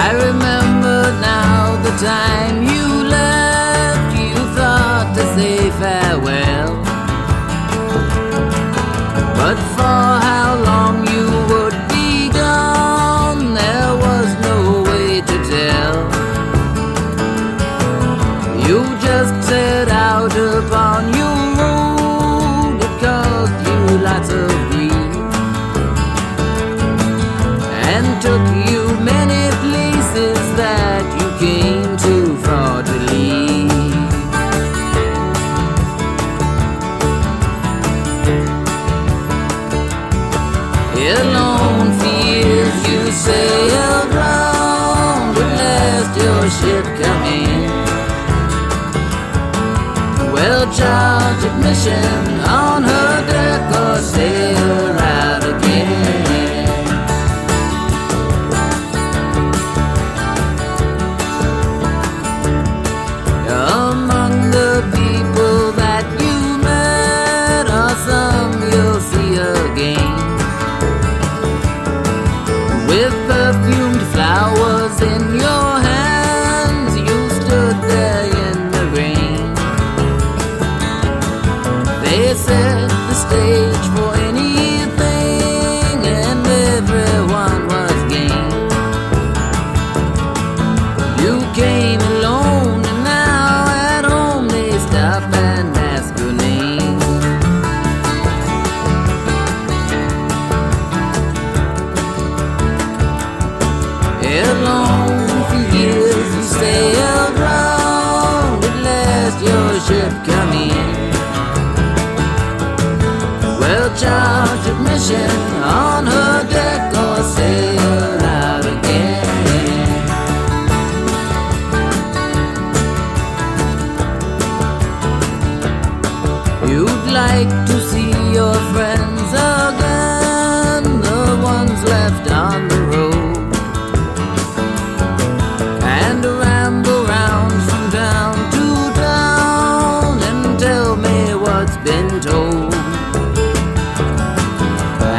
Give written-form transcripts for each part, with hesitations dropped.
I remember now the time you left. You thought to say farewell, but for how long you would be gone, there was no way to tell. You just set out upon your road. It caused you lots of grief and took you many places that you came too far to leave. Alone for years you sailed round, at last your ship come in. Well, charge admission on her deck or sail out again. Among the people that you met are some you'll see again, with perfumed flowers in your hands. You stood there in the rain. They set the stage for anything, and everyone was game. You came alone, and now at home they stop and ask your name. Alone for years you sailed round, at last your ship come in. Well, charge admission on her deck or sail out again. You'd like to see your friends again, the ones left on the road, and ramble round from town to town and tell me what's been told,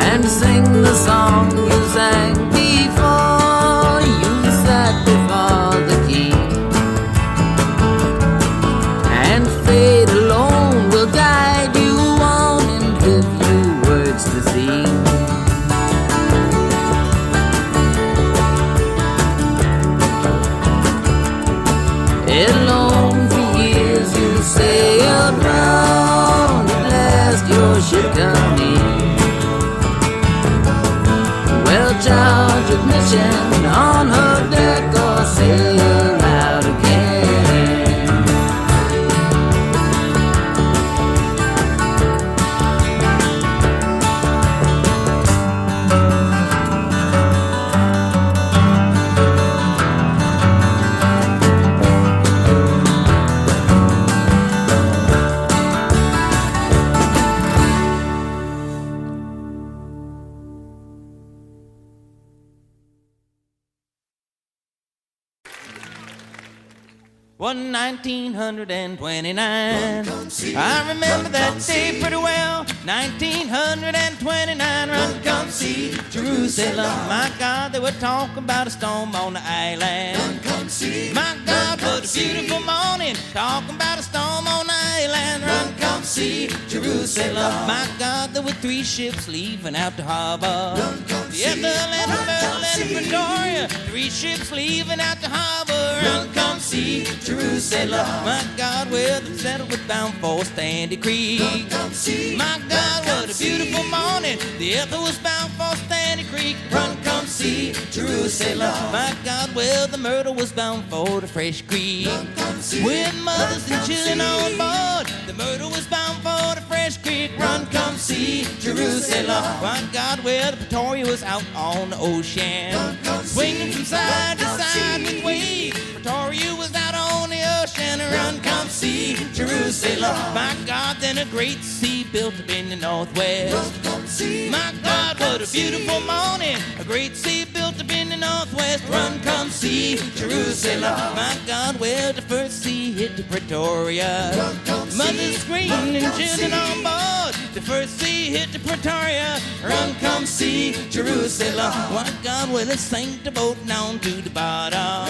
and sing the song you sang before you sat before the king. And fate alone will guide you on and give you words to sing. Alone for years you sailed round, at last your ship come in. Well, charge admission on her deck or sail out again. One 1929. I remember that day pretty well. 1929. Run, come see Jerusalem. My God, they were talking about a storm on the island. Run, come see. My God, what a beautiful morning. Talking about a storm on the island. Run, come see Jerusalem. My God, there were 3 ships leaving out the harbor. Run, come see. The A.r.l and Pretoria. 3 ships leaving out the harbor. Run, come see Jerusalem. My God, where the settle was bound for Sandy Creek. My God, what a beautiful morning. The A.r.l was bound for Sandy Creek. Run, come see Jerusalem. My God, where the murder was bound for the Fresh Creek. With mothers and children on board, the murder was bound for the Fresh Creek. Run, come see Jerusalem. My God, where the Pretoria was out on the ocean, swinging from side to side with waves. Pretoria was out on the ocean. Run, come see Jerusalem. My God, then a great sea built up in the northwest. My God, what a beautiful morning. A great sea built up in the northwest. Run, come see Jerusalem. My God, where the first sea hit the Pretoria, mothers screaming and children on board. the first sea hit the Pretoria, run come see Jerusalem. Why God will it sink the boat down to the bottom.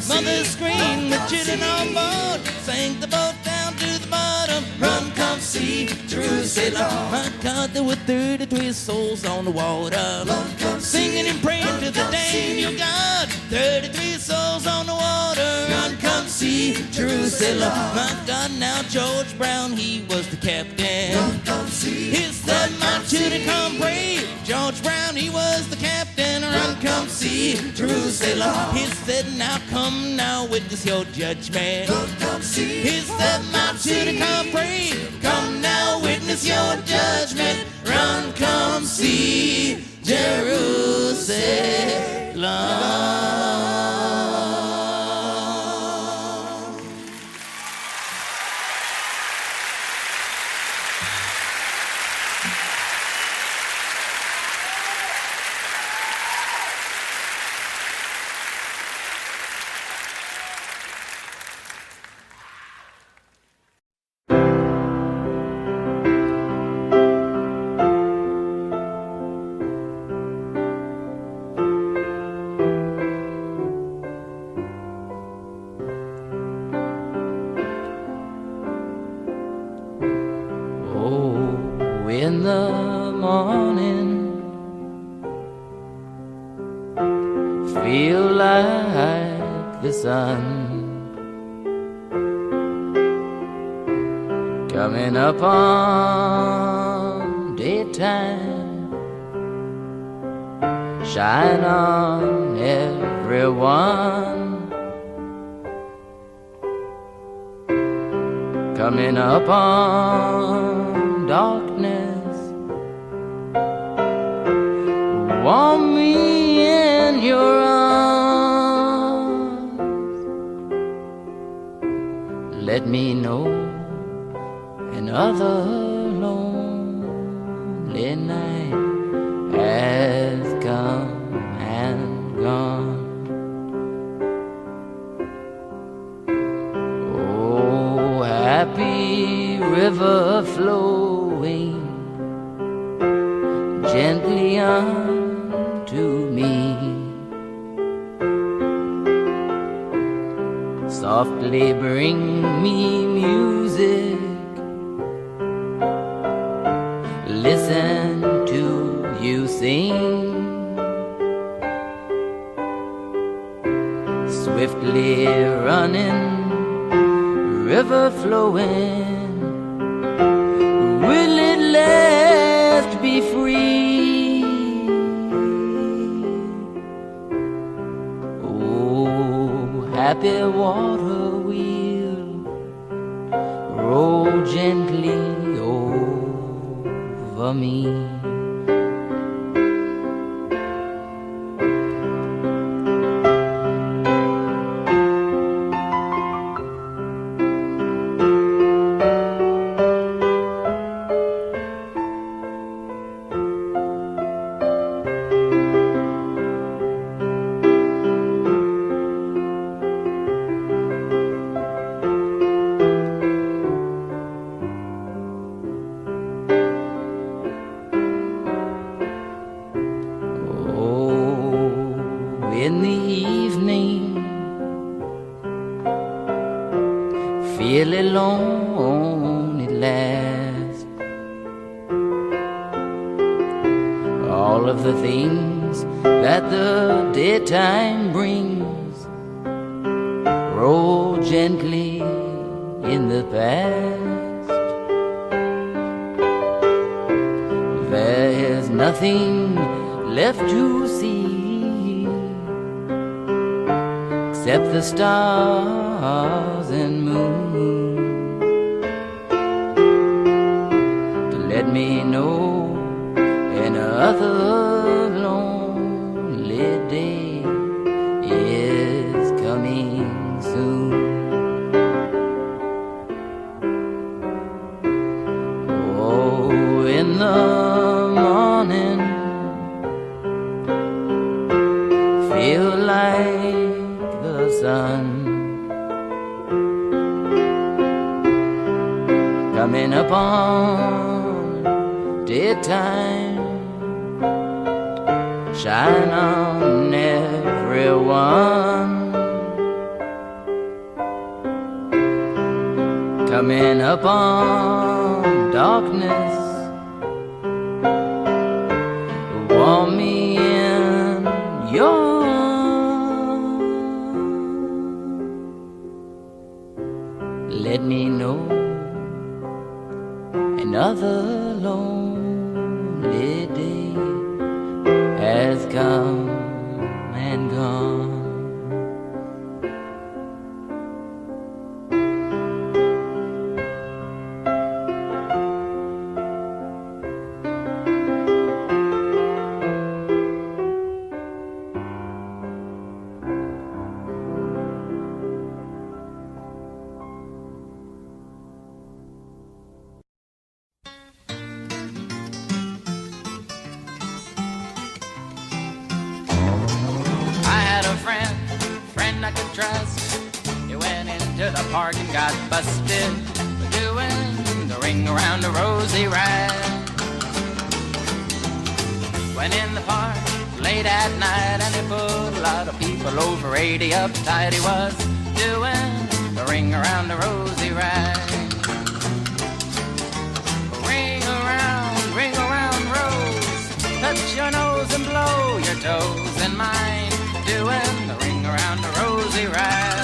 Mother screamed with children on board, sank the boat down to the bottom. Run come see Jerusalem. My God, there were 33 souls on the water, singing and praying to the Daniel God. 33 souls on the water, run come see Jerusalem. My God, now George Brown, he was the captain. He said, my children come pray. George Brown, he was the captain. Run come see Jerusalem. He said, now come now witness your judgment. He said, my children come pray. Come now witness your judgment. Run come see Jerusalem. In the morning, feel like the sun coming up on daytime, shine on everyone, coming up on darkness. Warm me in your arms. Let me know another lonely night has come and gone. Oh, happy river flowing gently unto me, softly bring me music, listen to you sing, swiftly running river flowing, will it last be free? Happy water wheel, roll gently over me. In the evening, feel alone at last. All of the things that the daytime brings roll gently in the past. There's nothing left to see except the stars and moon to let me know another lonely day is coming soon. Oh, in the morning, feel like sun coming upon daytime shine on everyone. Coming upon darkness, warm me in your arms. Let me know another lonely day has come and gone. I could trust. He went into the park and got busted doing the ring around the rosy ride. Went in the park late at night and he put a lot of people over 80 uptight. He was doing the ring around the rosy ride. Ring around rose, touch your nose and blow your toes in mine, doing the ring around the rosy ride.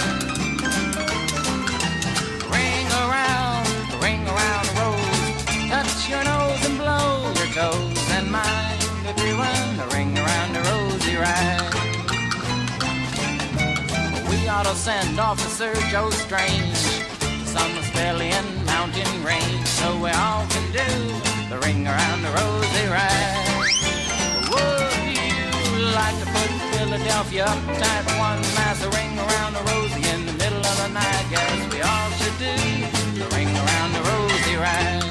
Ring around rose, touch your nose and blow your toes in mine, doing the ring around the rosy ride. We ought to send off a Sir Joe Strange, some spelly and mountain range, so we all can do the ring around the rosy ride. Would you like to put Philadelphia up tight, one mass ring around the rosy in the middle of the night? Yes, we all should do the ring around the rosy ride.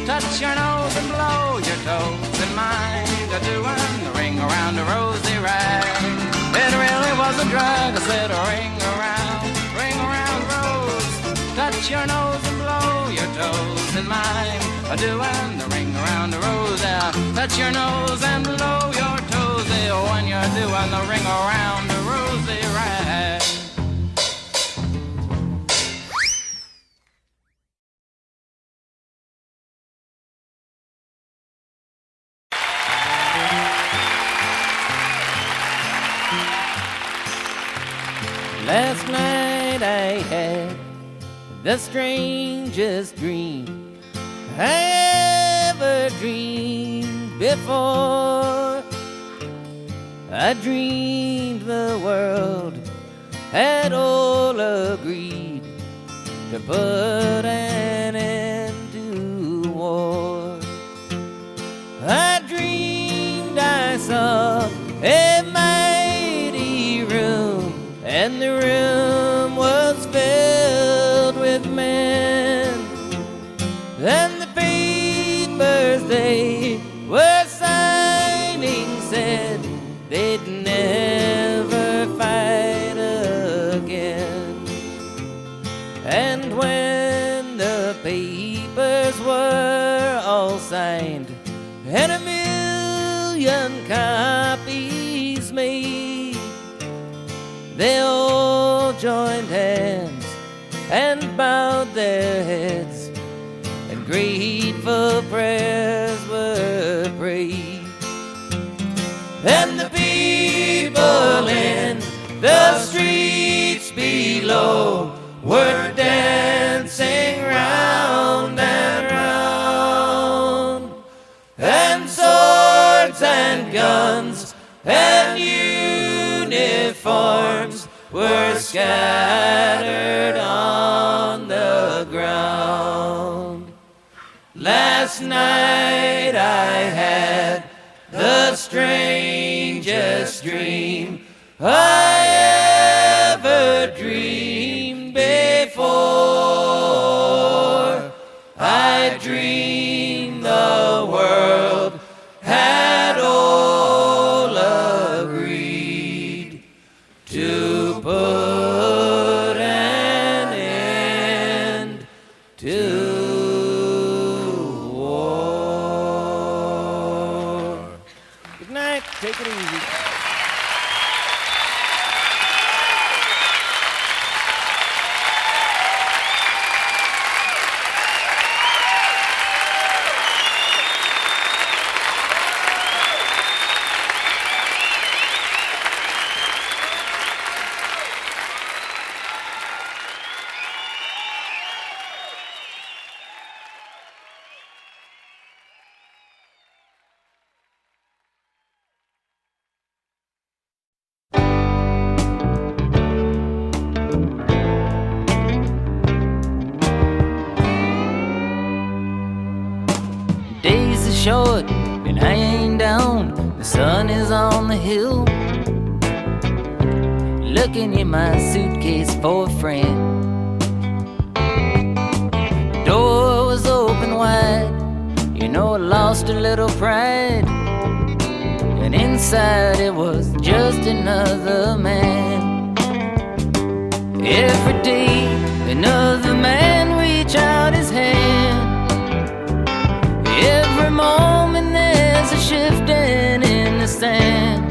Touch your nose and blow your toes in mine, doing the ring around the rosy ride. It really was a drug, I said ring around rose. Touch your nose and blow your toes in mine, doing the ring around the rose. Touch your nose and blow your toes when you're doing the ring around the rosy ride. Last night I had the strangest dream I ever dreamed before. I dreamed the world had all agreed to put an end to war. I dreamed I saw a mighty room, and the room was filled with men, and the papers they were signing said they'd never fight again. And when the papers were all signed and 1,000,000 copies made, they all joined hands and bowed their heads, and grateful prayers were prayed. And the people in the streets below were dancing round and round, and swords and guns and uniforms were scattered on the ground. Last night I had the strangest dream I ever dreamed before. I dreamed the world had all agreed to put an end to war. Good night. Take it easy. Days are short and I ain't down. The sun is on the hill. Looking in my suitcase for a friend. The door was open wide. You know I lost a little pride. And inside it was just another man. Every day another man reach out his hand. Every moment there's a shifting in the sand.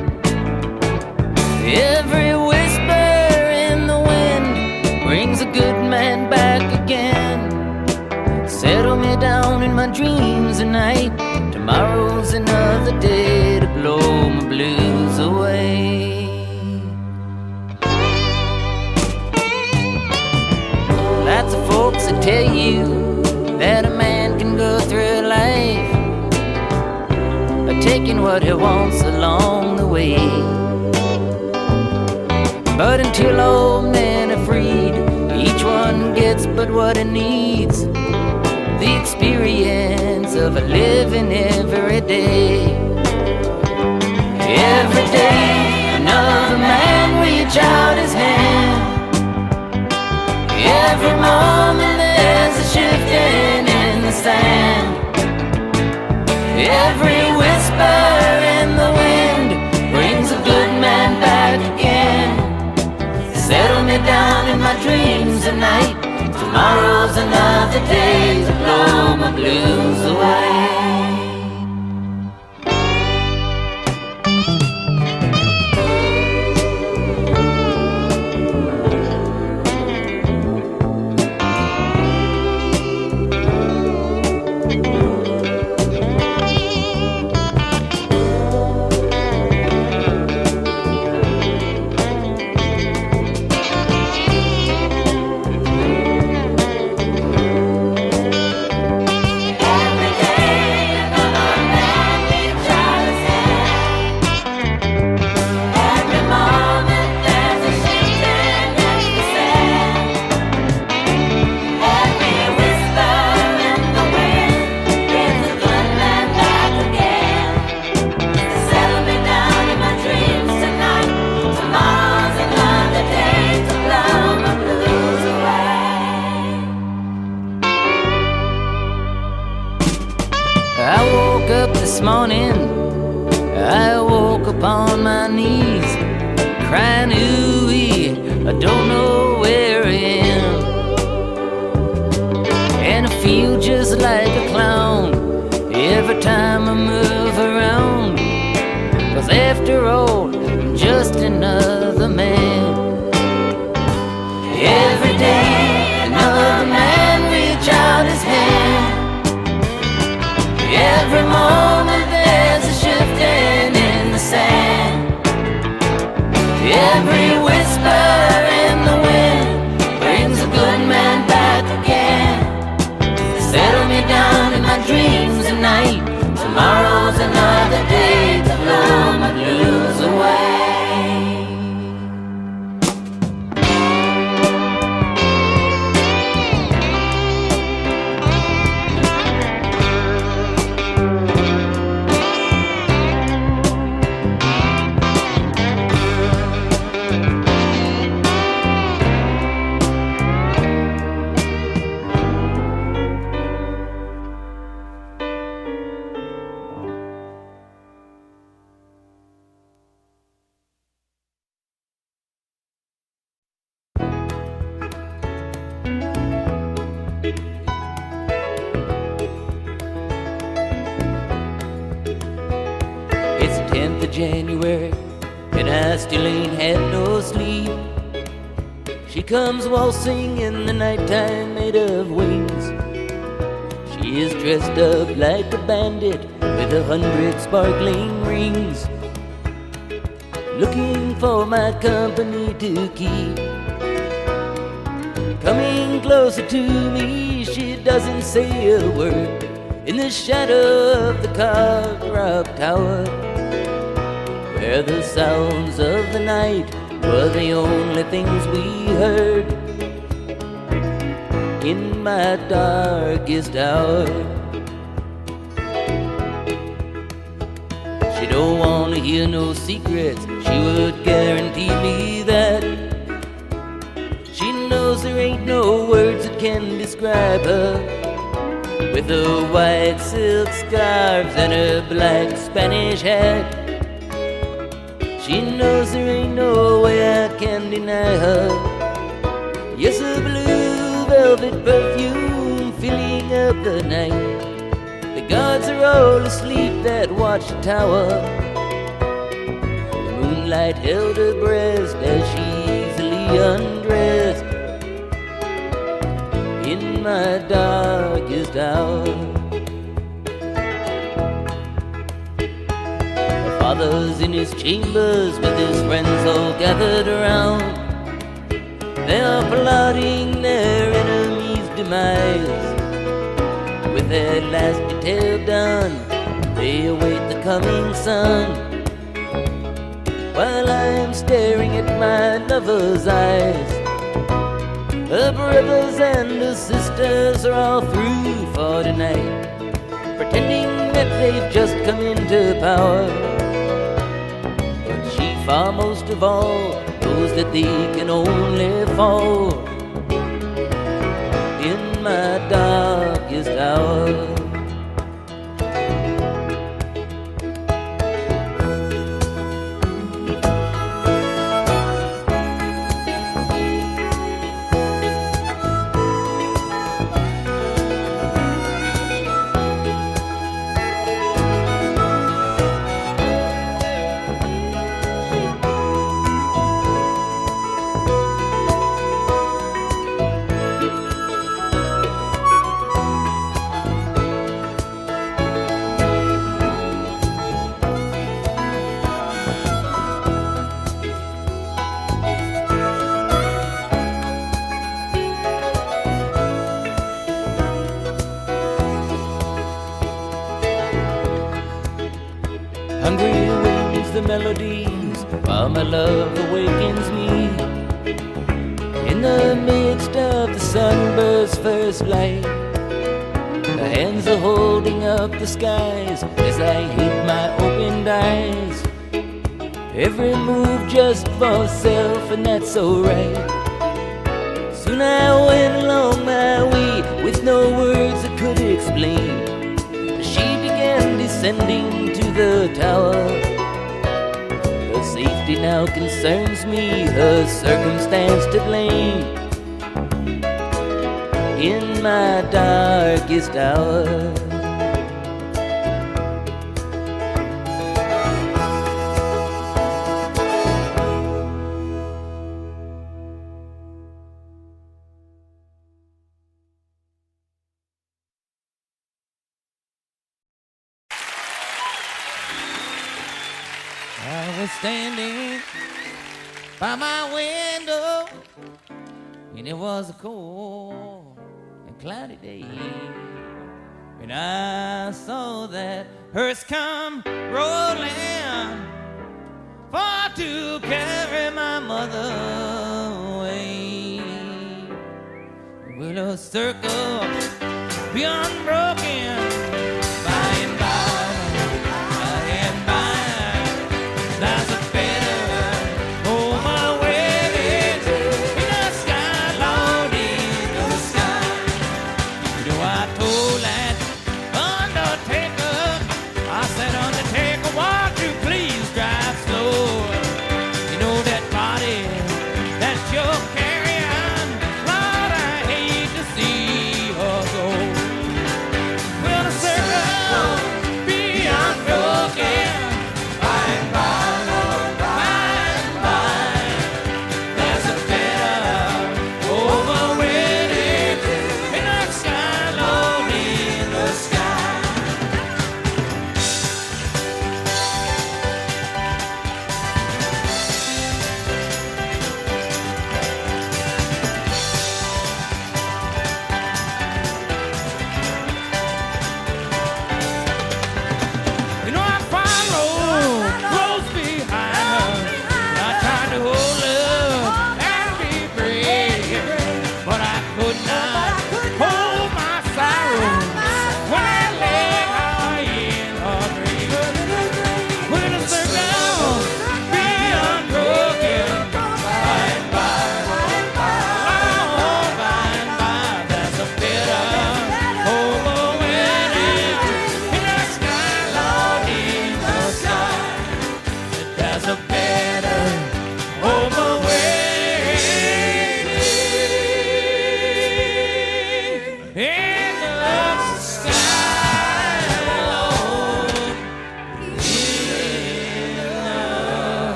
Every whisper in the wind brings a good man back again. Settle me down in my dreams at night. Tomorrow's another day to blow my blues away. Lots of folks that tell you that a man can go through life by taking what he wants along the way. But until all men are freed, each one gets but what he needs. The experience of a living every day. Every day another man reach out his hand. Every moment there's a shifting in the sand. Every whisper in the wind brings a good man back again. Settle me down in my dreams at night. Tomorrow's another day to blow my blues away. This morning I woke upon my knees, crying ooh-wee, I don't know where I am. And I feel just like a clown every time I move around. 'Cause after all, I'm just another man. Every day another man reach out his hand. Every moment there's a shifting in the sand. Every whisper in of January, and I still ain't had no sleep. She comes waltzing in the nighttime made of wings. She is dressed up like a bandit with 100 sparkling rings, looking for my company to keep. Coming closer to me, she doesn't say a word. In the shadow of the carved rock tower, where the sounds of the night were the only things we heard, in my darkest hour. She don't want to hear no secrets, she would guarantee me that. She knows there ain't no words that can describe her, with her white silk scarves and her black Spanish hat. She knows there ain't no way I can deny her. Yes, her blue velvet perfume filling up the night. The guards are all asleep that watch the tower. The moonlight held her breast as she easily undressed, in my darkest hour. Her father's in his chambers with his friends all gathered around. They are plotting their enemy's demise. With their last detail done, they await the coming sun, while I am staring at my lover's eyes. Her brothers and her sisters are all through for tonight, pretending that they've just come into power. But she, far most of all, knows that they can only fall in my darkest hour. Hungry wings the melodies while my love awakens me. In the midst of the sunbird's first light, the hands are holding up the skies as I hid my opened eyes. Every move just for self, and that's alright. Soon I went along my way with no words I could explain. She began descending to the tower. Her safety now concerns me, her circumstance to blame. In my darkest hour, I was standing by my window, and it was a cold and cloudy day, and I saw that hearse come rolling for to carry my mother away. Will a circle be unbroken by and by? There's a better home awaiting in the sky, Lord, in the sky. You know, I told that undertaker, I said, undertaker, won't you please drive slow? You know that body that you're carrying, Lord, I hate to see her go.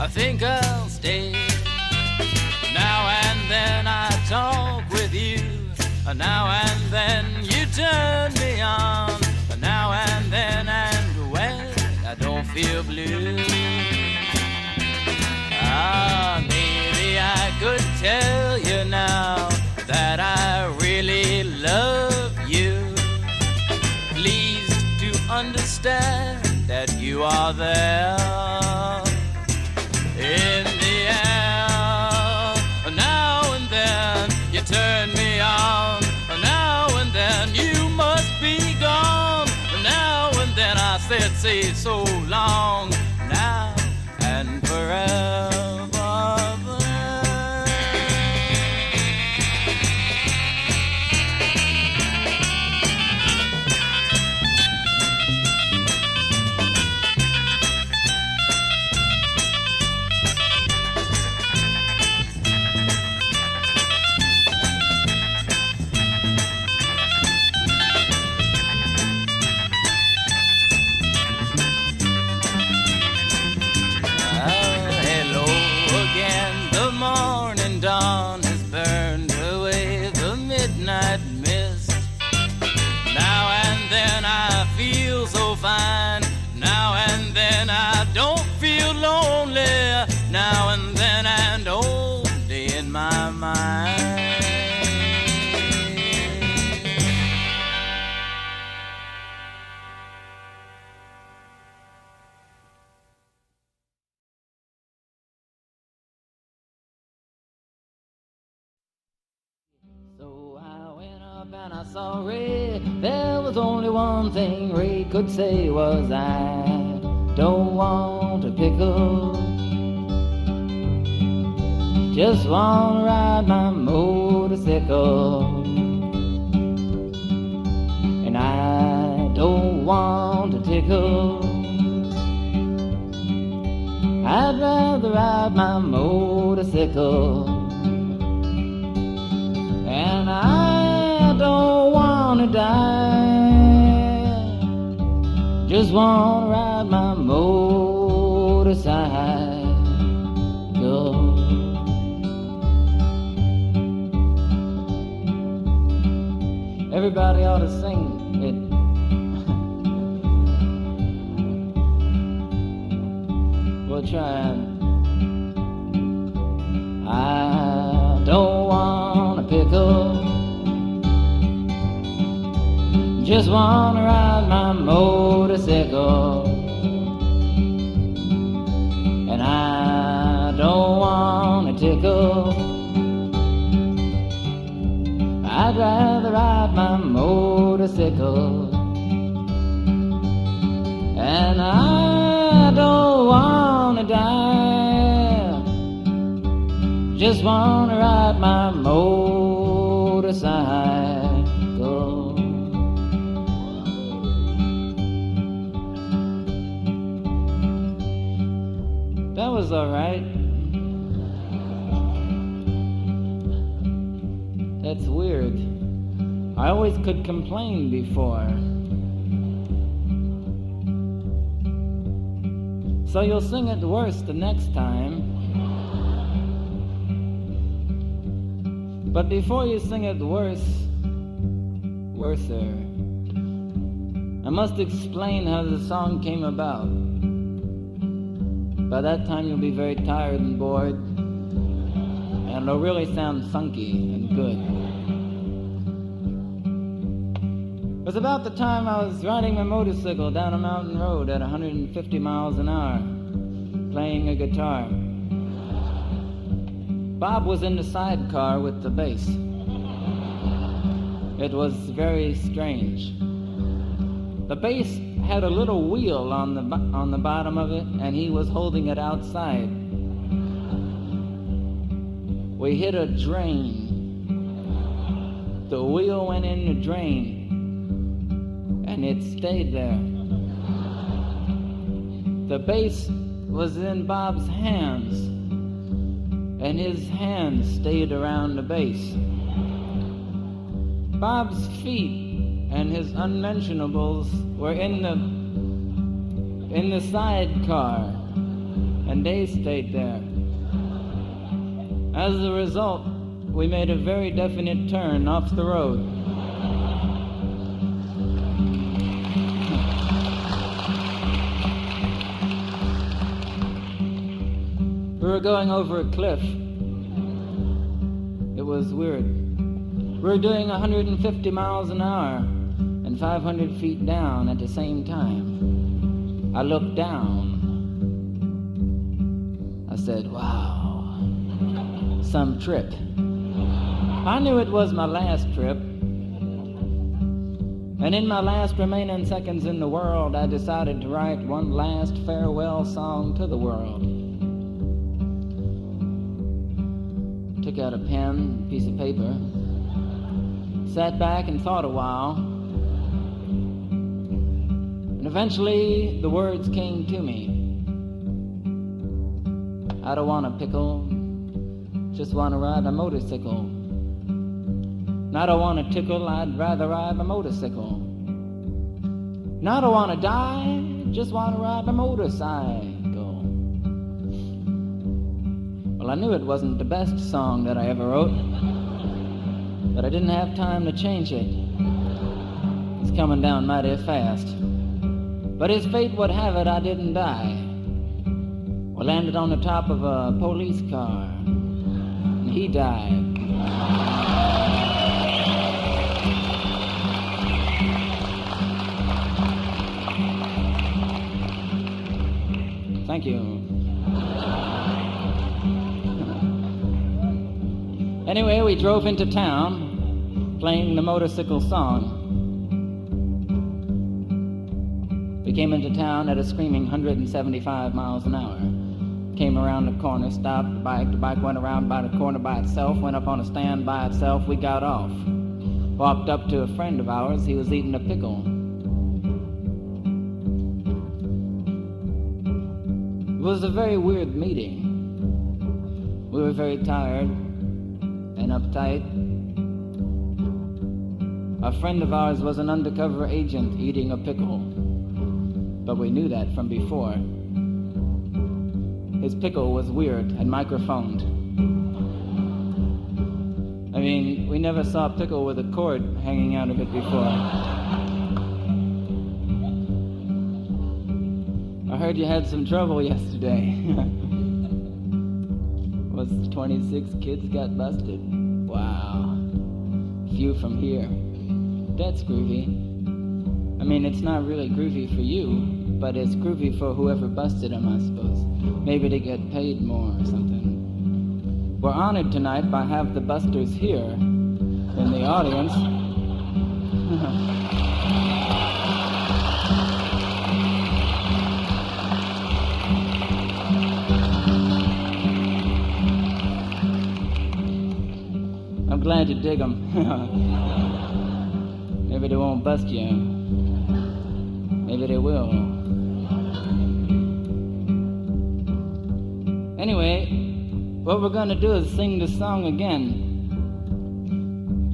I think I'll stay. Now and then I talk with you. Now and then you turn me on. Now and then, and when I don't feel blue. Maybe I could tell you now that I really love you. Please to understand that you are there in the air. Now and then you turn me on. Now and then you must be gone. Now and then I said say so long. Now and forever. Dawn has burned away the midnight mist. Now and then I feel so fine. Now and then I don't feel lonely. Now and then and only in my mind. So I went up and I saw Ray. There was only one thing Ray could say was I don't want a pickle. Just want to ride my motorcycle. And I don't want to tickle. I'd rather ride my motorcycle. And I don't want to die. Just want to ride my motorcycle. Everybody ought to sing it. We'll try it. I don't want a pickle. Just want to ride my motorcycle. And I don't want a tickle. I'd rather ride my motorcycle. And I don't want to die. Just want to ride my motorcycle. That was all right. That's weird. I always could complain before. So you'll sing it worse the next time. But before you sing it worser, I must explain how the song came about. By that time you'll be very tired and bored, and it'll really sound funky and good. It was about the time I was riding my motorcycle down a mountain road at 150 miles an hour, playing a guitar. Bob was in the sidecar with the bass. It was very strange. The bass had a little wheel on the bottom of it, and he was holding it outside. We hit a drain. The wheel went in the drain, and it stayed there. The bass was in Bob's hands, and his hands stayed around the bass. Bob's feet and his unmentionables were in the sidecar, and they stayed there. As a result, we made a very definite turn off the road. We were going over a cliff. It was weird. We were doing 150 miles an hour and 500 feet down at the same time. I looked down. I said, wow, some trip. I knew it was my last trip. And in my last remaining seconds in the world, I decided to write one last farewell song to the world. Took out a pen, piece of paper, sat back and thought a while, and eventually the words came to me. I don't want a pickle, just want to ride a motorcycle. And I don't want a tickle, I'd rather ride a motorcycle. And I don't want to die, just want to ride a motorcycle. Well, I knew it wasn't the best song that I ever wrote, but I didn't have time to change it. It's coming down mighty fast. But as fate would have it, I didn't die. I landed on the top of a police car, and he died. Thank you. Anyway, we drove into town, playing the motorcycle song. We came into town at a screaming 175 miles an hour. Came around the corner, stopped the bike went around by the corner by itself, went up on a stand by itself, we got off. Walked up to a friend of ours, he was eating a pickle. It was a very weird meeting. We were very tired and uptight. A friend of ours was an undercover agent eating a pickle, but we knew that from before. His pickle was weird and microphoned. I mean, we never saw a pickle with a cord hanging out of it before. I heard you had some trouble yesterday. Was 26 kids got busted. Wow. Few from here. That's groovy. I mean, it's not really groovy for you, but it's groovy for whoever busted them, I suppose. Maybe they get paid more or something. We're honored tonight by having the busters here in the audience. I'm glad you dig them. Maybe they won't bust you. Maybe they will. Anyway, what we're gonna do is sing the song again.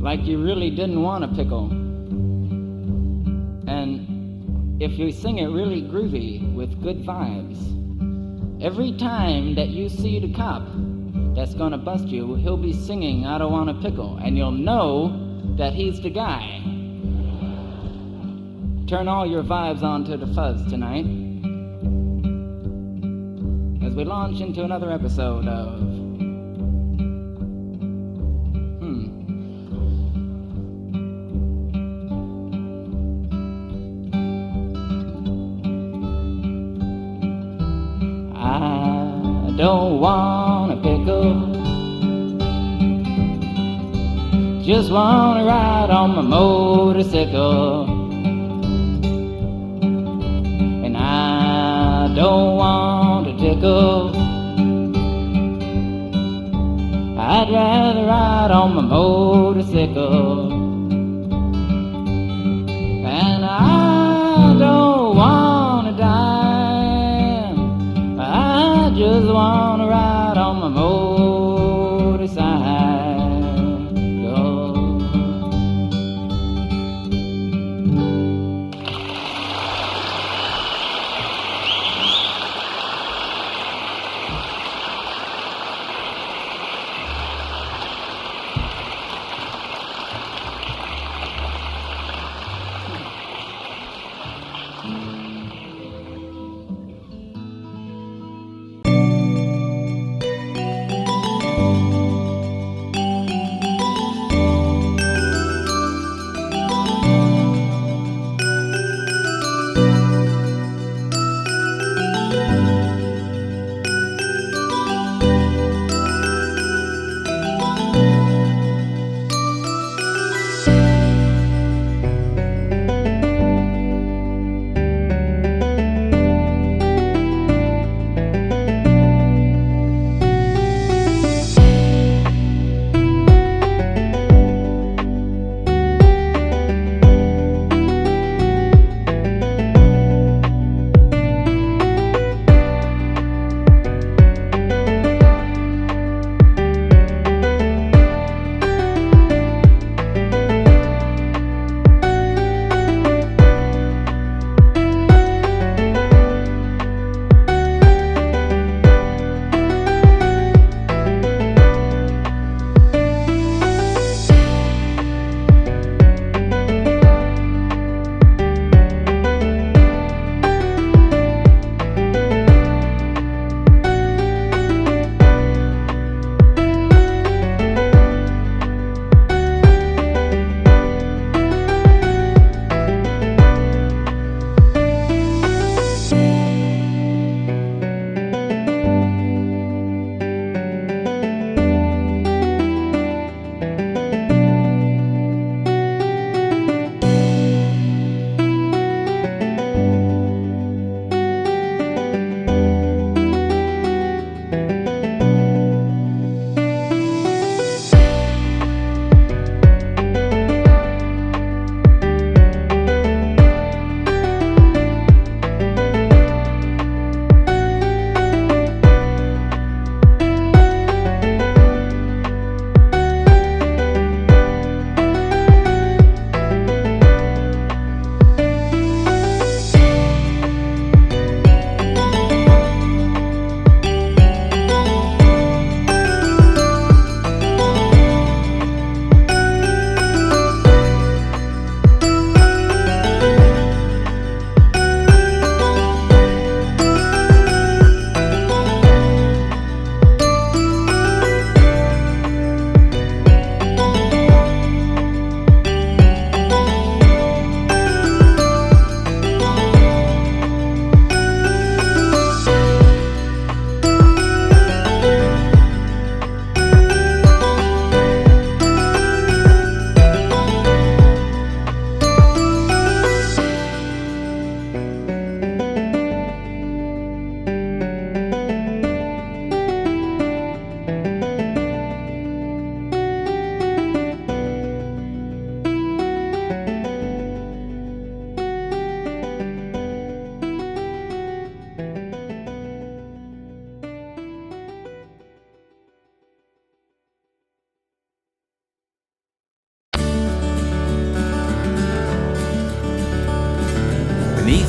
Like you really didn't want a pickle. And if you sing it really groovy with good vibes, every time that you see the cop that's gonna bust you, he'll be singing I don't want a pickle, and you'll know that he's the guy. Turn all your vibes onto the fuzz tonight as we launch into another episode of I don't want a pickle, just want to ride on my motorcycle. And I don't want a tickle, I'd rather ride on my motorcycle. And I don't want to die, I just want to ride on my motorcycle.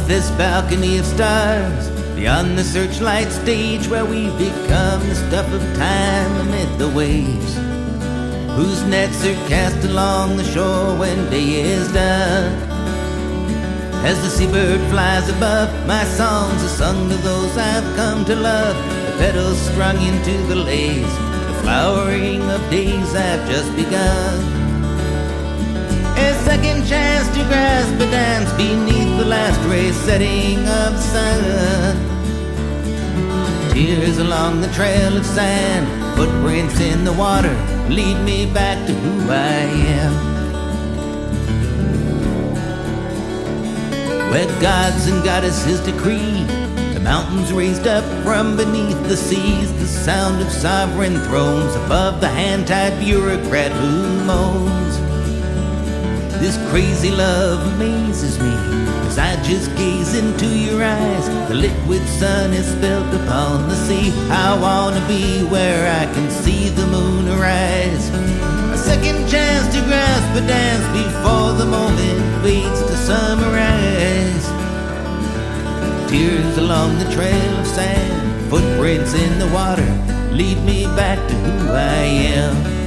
this balcony of stars, beyond the searchlight stage where we've become the stuff of time amid the waves, whose nets are cast along the shore when day is done. As the seabird flies above, my songs are sung to those I've come to love, the petals strung into the lace, the flowering of days I've just begun. A second chance to grasp a dance beneath the last ray setting of the sun. Tears along the trail of sand, footprints in the water, lead me back to who I am. Where gods and goddesses decree, the mountains raised up from beneath the seas, the sound of sovereign thrones above the hand-tied bureaucrat who moans. This crazy love amazes me as I just gaze into your eyes. The liquid sun is spilled upon the sea. I wanna be where I can see the moon arise. A second chance to grasp a dance before the moment fades to summarize. Tears along the trail of sand, footprints in the water, lead me back to who I am.